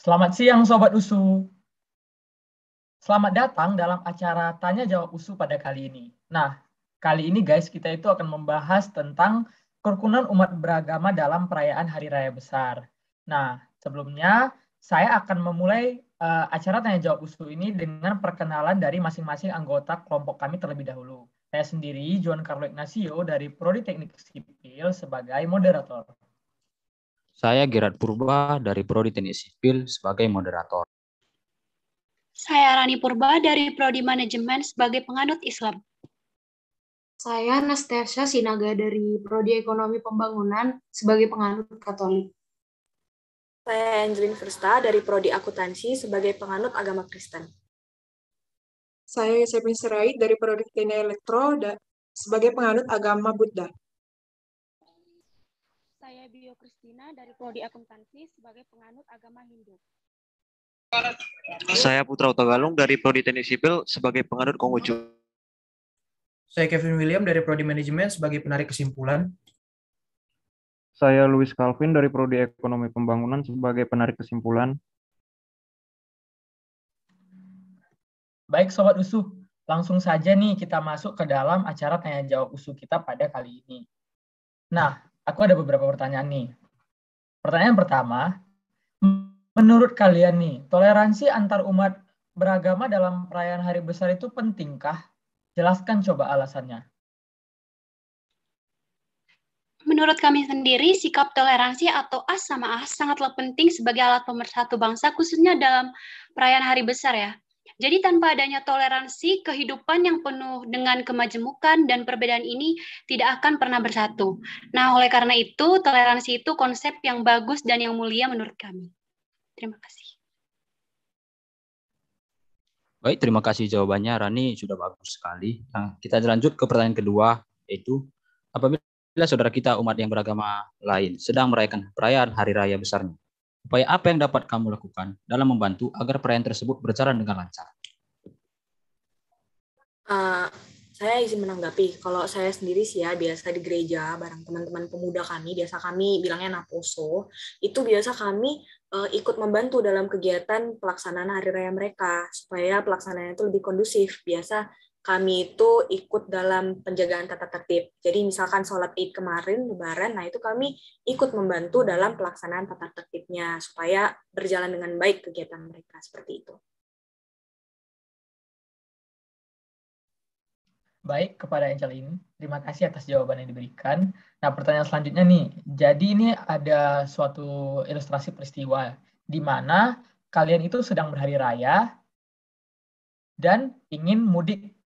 Selamat siang Sobat USU. Selamat datang dalam acara Tanya Jawab USU pada kali ini. Nah, kali ini guys kita itu akan membahas tentang kerukunan umat beragama dalam perayaan Hari Raya Besar. Nah, sebelumnya saya akan memulai acara Tanya Jawab USU ini dengan perkenalan dari masing-masing anggota kelompok kami terlebih dahulu. Saya sendiri, Juan Carlo Ignacio dari Prodi Teknik Sipil sebagai moderator. Saya Gerard Purba dari Prodi Teknik Sipil sebagai moderator. Saya Rani Purba dari Prodi Manajemen sebagai penganut Islam. Saya Nastasia Sinaga dari Prodi Ekonomi Pembangunan sebagai penganut Katolik. Saya Angelin Versta dari Prodi Akuntansi sebagai penganut agama Kristen. Saya Yasmin Sirait dari Prodi Teknik Elektro sebagai penganut agama Buddha. Saya Bio Kristina dari Prodi Akuntansi sebagai penganut agama Hindu. Saya Putra Utagalung dari Prodi Teknik Sipil sebagai penganut Konghucu. Saya Kevin William dari Prodi Manajemen sebagai penarik kesimpulan. Saya Luis Calvin dari Prodi Ekonomi Pembangunan sebagai penarik kesimpulan. Baik Sobat USU, langsung saja nih kita masuk ke dalam acara Tanya Jawab USU kita pada kali ini. Nah, aku ada beberapa pertanyaan nih. Pertanyaan pertama, menurut kalian nih, toleransi antar umat beragama dalam perayaan hari besar itu pentingkah? Jelaskan coba alasannya. Menurut kami sendiri, sikap toleransi atau as sama as sangatlah penting sebagai alat pemersatu bangsa, khususnya dalam perayaan hari besar ya. Jadi tanpa adanya toleransi, kehidupan yang penuh dengan kemajemukan dan perbedaan ini tidak akan pernah bersatu. Nah, oleh karena itu, toleransi itu konsep yang bagus dan yang mulia menurut kami. Terima kasih. Baik, terima kasih jawabannya Rani, sudah bagus sekali. Nah, kita lanjut ke pertanyaan kedua, yaitu apabila saudara kita umat yang beragama lain sedang merayakan perayaan Hari Raya besarnya, upaya apa yang dapat kamu lakukan dalam membantu agar perayaan tersebut berjalan dengan lancar? Saya izin menanggapi. Kalau saya sendiri sih ya, biasa di gereja bareng teman-teman pemuda kami, biasa kami bilangnya Naposo, itu biasa kami ikut membantu dalam kegiatan pelaksanaan hari raya mereka, supaya pelaksanaannya itu lebih kondusif. Biasa kami itu ikut dalam penjagaan tata tertib. Jadi misalkan sholat Id kemarin, Lebaran, nah itu kami ikut membantu dalam pelaksanaan tata tertibnya, supaya berjalan dengan baik kegiatan mereka, seperti itu. Baik, kepada Angelin, terima kasih atas jawaban yang diberikan. Nah, pertanyaan selanjutnya nih, jadi ini ada suatu ilustrasi peristiwa di mana kalian itu sedang berhari raya dan ingin mudik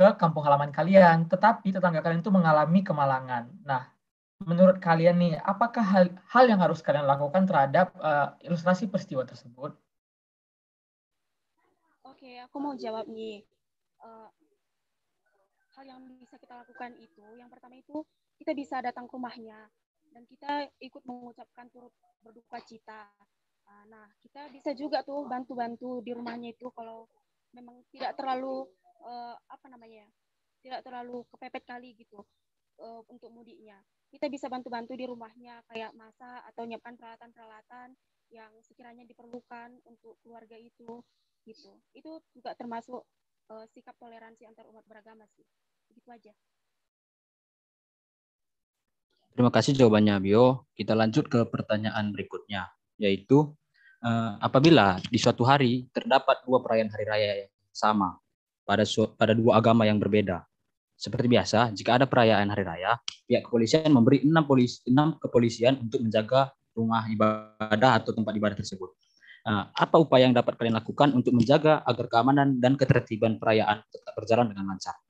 ke kampung halaman kalian, tetapi tetangga kalian itu mengalami kemalangan. Nah, menurut kalian nih, apakah hal yang harus kalian lakukan terhadap ilustrasi peristiwa tersebut? Oke, aku mau jawab nih. Hal yang bisa kita lakukan itu, yang pertama itu kita bisa datang ke rumahnya dan kita ikut mengucapkan turut berduka cita. Nah, kita bisa juga tuh bantu-bantu di rumahnya itu kalau memang tidak terlalu tidak terlalu kepepet kali gitu untuk mudiknya. Kita bisa bantu-bantu di rumahnya kayak masak atau nyiapkan peralatan-peralatan yang sekiranya diperlukan untuk keluarga itu gitu. Itu juga termasuk sikap toleransi antar umat beragama sih. Begitu aja. Terima kasih jawabannya Bio. Kita lanjut ke pertanyaan berikutnya, yaitu apabila di suatu hari terdapat dua perayaan hari raya yang sama pada dua agama yang berbeda. Seperti biasa, jika ada perayaan hari raya, pihak kepolisian memberi 6 kepolisian untuk menjaga rumah ibadah atau tempat ibadah tersebut. Apa upaya yang dapat kalian lakukan untuk menjaga agar keamanan dan ketertiban perayaan tetap berjalan dengan lancar?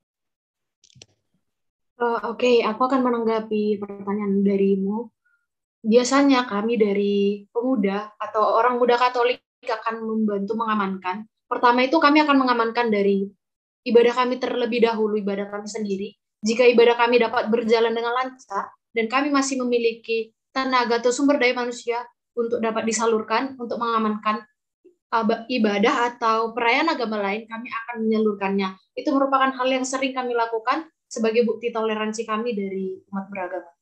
Oke, aku akan menanggapi pertanyaan darimu. Biasanya kami dari pemuda atau orang muda Katolik akan membantu mengamankan. Pertama itu kami akan mengamankan dari ibadah kami terlebih dahulu, ibadah kami sendiri. Jika ibadah kami dapat berjalan dengan lancar dan kami masih memiliki tenaga atau sumber daya manusia untuk dapat disalurkan untuk mengamankan ibadah atau perayaan agama lain, kami akan menyalurkannya. Itu merupakan hal yang sering kami lakukan sebagai bukti toleransi kami dari umat beragama.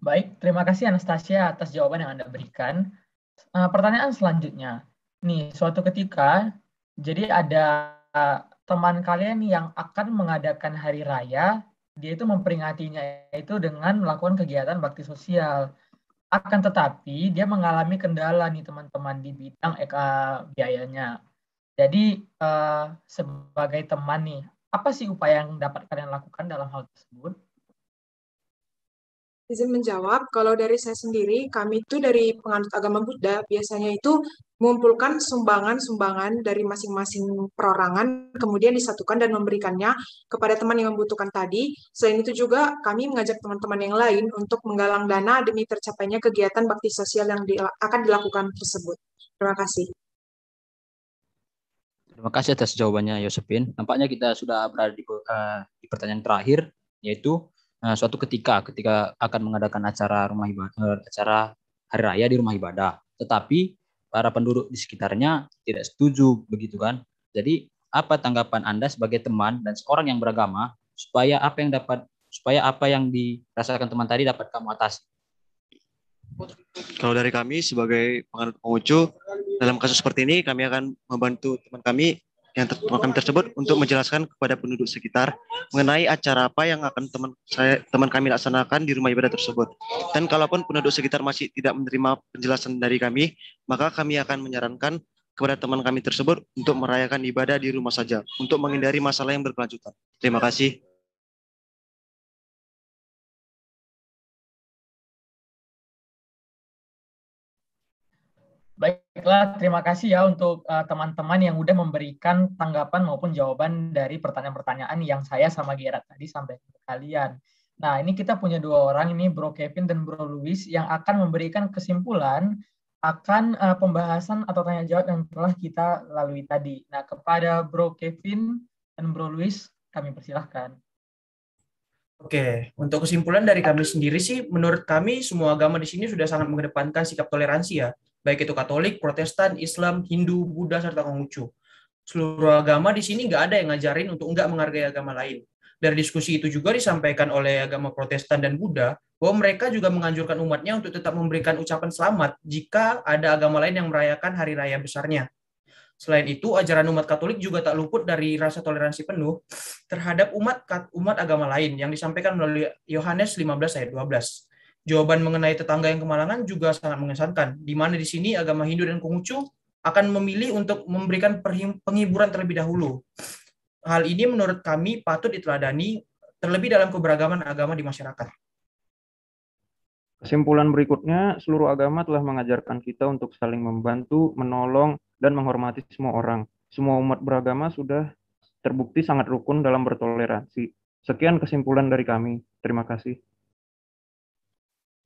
Baik, terima kasih Anastasia atas jawaban yang Anda berikan. Pertanyaan selanjutnya. Nih, suatu ketika, jadi ada teman kalian yang akan mengadakan hari raya, dia itu memperingatinya itu dengan melakukan kegiatan bakti sosial. Akan tetapi, dia mengalami kendala nih teman-teman di bidang biayanya. Jadi, sebagai teman nih, apa sih upaya yang dapat kalian lakukan dalam hal tersebut? Izin menjawab, kalau dari saya sendiri, kami itu dari penganut agama Buddha, biasanya itu mengumpulkan sumbangan-sumbangan dari masing-masing perorangan, kemudian disatukan dan memberikannya kepada teman yang membutuhkan tadi. Selain itu juga, kami mengajak teman-teman yang lain untuk menggalang dana demi tercapainya kegiatan bakti sosial yang akan dilakukan tersebut. Terima kasih. Terima kasih atas jawabannya, Yosepin. Nampaknya kita sudah berada di pertanyaan terakhir, yaitu suatu ketika akan mengadakan acara acara hari raya di rumah ibadah, tetapi para penduduk di sekitarnya tidak setuju, begitu kan? Jadi apa tanggapan Anda sebagai teman dan seorang yang beragama supaya apa yang dirasakan teman tadi dapat kamu atasi? Kalau dari kami sebagai penganut Konghucu, dalam kasus seperti ini kami akan membantu teman kami tersebut untuk menjelaskan kepada penduduk sekitar mengenai acara apa yang akan teman kami laksanakan di rumah ibadah tersebut. Dan kalaupun penduduk sekitar masih tidak menerima penjelasan dari kami, maka kami akan menyarankan kepada teman kami tersebut untuk merayakan ibadah di rumah saja untuk menghindari masalah yang berkelanjutan. Terima kasih. Baiklah, terima kasih ya untuk teman-teman yang udah memberikan tanggapan maupun jawaban dari pertanyaan-pertanyaan yang saya sama Gerard tadi sampaikan ke kalian. Nah, ini kita punya dua orang ini, Bro Kevin dan Bro Luis, yang akan memberikan kesimpulan akan pembahasan atau tanya jawab yang telah kita lalui tadi. Nah, kepada Bro Kevin dan Bro Luis, kami persilahkan. Oke, untuk kesimpulan dari kami sendiri sih, menurut kami semua agama di sini sudah sangat mengedepankan sikap toleransi ya, baik itu Katolik, Protestan, Islam, Hindu, Buddha, serta Konghucu. Seluruh agama di sini nggak ada yang ngajarin untuk nggak menghargai agama lain. Dari diskusi itu juga disampaikan oleh agama Protestan dan Buddha, bahwa mereka juga menganjurkan umatnya untuk tetap memberikan ucapan selamat jika ada agama lain yang merayakan hari raya besarnya. Selain itu, ajaran umat Katolik juga tak luput dari rasa toleransi penuh terhadap umat agama lain yang disampaikan melalui Yohanes 15 ayat 12. Jawaban mengenai tetangga yang kemalangan juga sangat mengesankan, di mana di sini agama Hindu dan Konghucu akan memilih untuk memberikan penghiburan terlebih dahulu. Hal ini menurut kami patut diteladani, terlebih dalam keberagaman agama di masyarakat. Kesimpulan berikutnya, seluruh agama telah mengajarkan kita untuk saling membantu, menolong, dan menghormati semua orang. Semua umat beragama sudah terbukti sangat rukun dalam bertoleransi. Sekian kesimpulan dari kami. Terima kasih.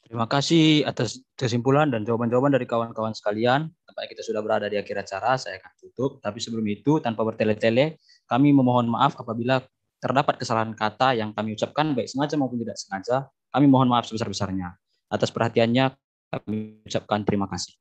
Terima kasih atas kesimpulan dan jawaban-jawaban dari kawan-kawan sekalian. Tampaknya kita sudah berada di akhir acara, saya akan tutup. Tapi sebelum itu, tanpa bertele-tele, kami memohon maaf apabila terdapat kesalahan kata yang kami ucapkan, baik sengaja maupun tidak sengaja. Kami mohon maaf sebesar-besarnya. Atas perhatiannya, kami ucapkan terima kasih.